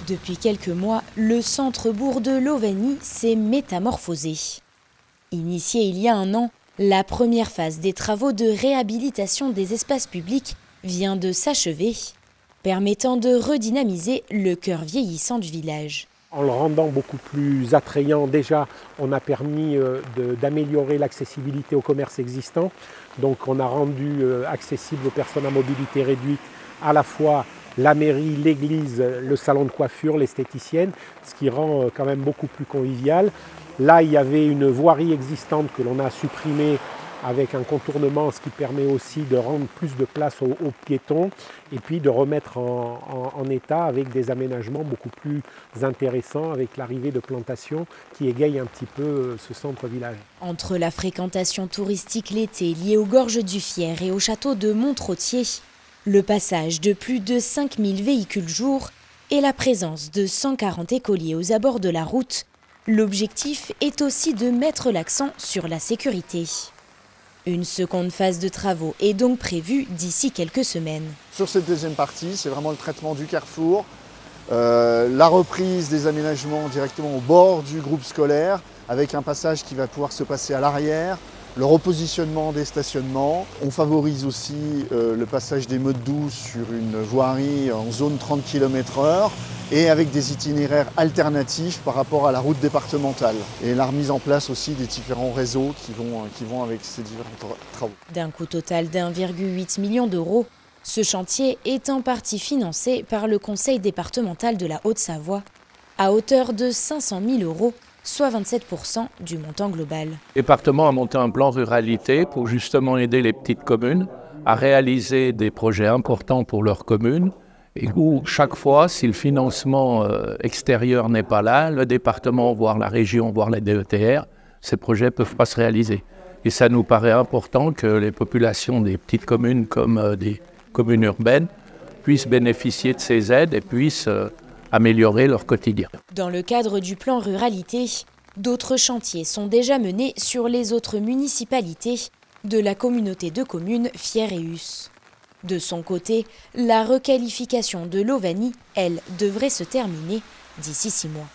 Depuis quelques mois, le centre-bourg de Lovany s'est métamorphosé. Initiée il y a un an, la première phase des travaux de réhabilitation des espaces publics vient de s'achever, permettant de redynamiser le cœur vieillissant du village. En le rendant beaucoup plus attrayant, déjà, on a permis d'améliorer l'accessibilité aux commerces existants. Donc on a rendu accessible aux personnes à mobilité réduite à la fois la mairie, l'église, le salon de coiffure, l'esthéticienne, ce qui rend quand même beaucoup plus convivial. Là, il y avait une voirie existante que l'on a supprimée avec un contournement, ce qui permet aussi de rendre plus de place aux piétons et puis de remettre en état avec des aménagements beaucoup plus intéressants avec l'arrivée de plantations qui égayent un petit peu ce centre-village. Entre la fréquentation touristique l'été liée aux gorges du Fier et au château de Montrottier, le passage de plus de 5000 véhicules jour et la présence de 140 écoliers aux abords de la route, l'objectif est aussi de mettre l'accent sur la sécurité. Une seconde phase de travaux est donc prévue d'ici quelques semaines. Sur cette deuxième partie, c'est vraiment le traitement du carrefour, la reprise des aménagements directement au bord du groupe scolaire, avec un passage qui va pouvoir se passer à l'arrière, le repositionnement des stationnements. On favorise aussi le passage des modes doux sur une voirie en zone 30 km/h et avec des itinéraires alternatifs par rapport à la route départementale. Et la remise en place aussi des différents réseaux qui vont avec ces différents travaux. D'un coût total d'1,8 million d'euros, ce chantier est en partie financé par le Conseil départemental de la Haute-Savoie à hauteur de 500 000 euros, soit 27% du montant global. Le département a monté un plan ruralité pour justement aider les petites communes à réaliser des projets importants pour leur commune et où chaque fois, si le financement extérieur n'est pas là, le département, voire la région, voire la DETR, ces projets ne peuvent pas se réaliser. Et ça nous paraît important que les populations des petites communes comme des communes urbaines puissent bénéficier de ces aides et puissent améliorer leur quotidien. Dans le cadre du plan ruralité, d'autres chantiers sont déjà menés sur les autres municipalités de la communauté de communes Fier et Us. De son côté, la requalification de Lovany, elle, devrait se terminer d'ici 6 mois.